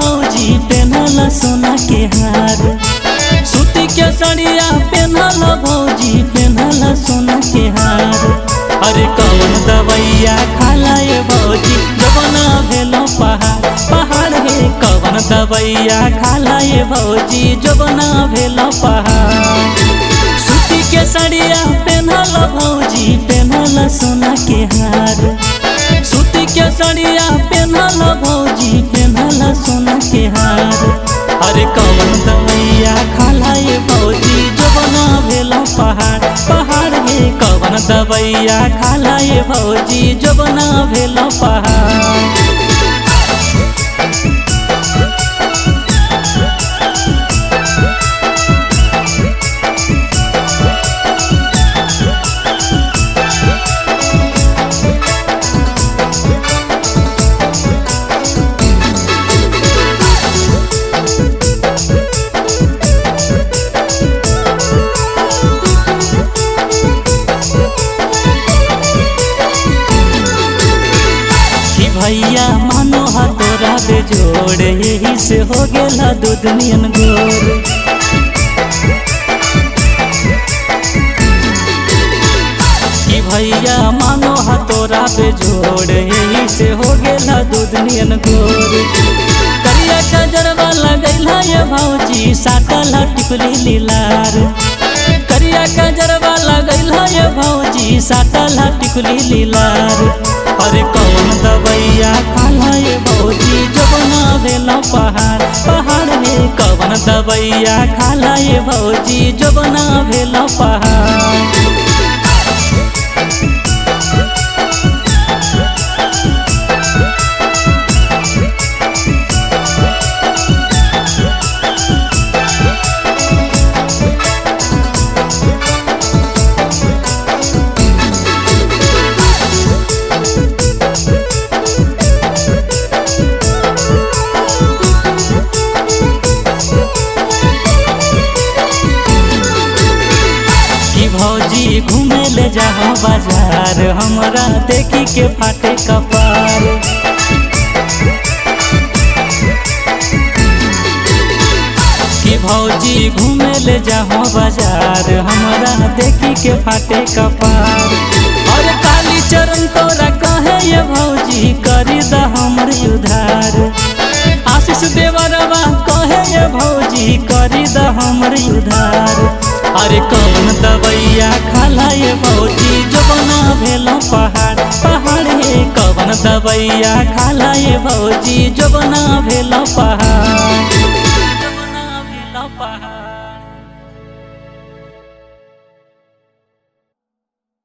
भौजी पेनहल सोना के हार। सूती के सड़िया पेनहल भौजी पेनहल सोना के हार। अरे कौन दवैया खाला ये भौजी जबना भेलो पहाड़ पहाड़ हे। कौन दवैया खाला ये भौजी जबना भेलो पहाड़। सूती के सड़िया पेनहल भौजी पेनहल सोना के हार। सूती के सड़िया पेनहल भौजी पेनहल सोना के हार। अरे कौन दवैया खाला ये भौजी जबना भेलो पहाड़ पहाड़ हे। कौन दवैया खाला ये भौजी जबना भेलो पहाड़। भैया मानो तोरा बेजोड़ यही से हो गेला दूध नियन गोर। कि भैया मानो तोरा बेजोड़ यही से हो गेला दूध नियन गोर। करिया कजरवा लगैला ये भौजी साटला टिकुली लीलार। करिया कजरवा लगैला ये भौजी साटला टिकुली लीलार। अरे कौन दवैया खाला ये भौजी जबना भेलो पहाड़ पहाड़ हे। कौन दवैया खाला ये भौजी जबना भेलो पहाड़। भौजी घूमे ले जाओ बाजार हमरा देखी के फाटे कपार। कि भौजी घूमे ले जाओ बाजार हमरा देखी के फाटे कपार। और काली चरण तोरा कहे ये भौजी करी द हमर उधार। आशीष देवरवा कहे ये भौजी करी द हमर उधार। अरे कौन दवैया खाला ये भौजी जबना भेलो पहाड़ पहाड़ हे। कौन दवैया खाला ये भौजी जबना भेलो पहाड़।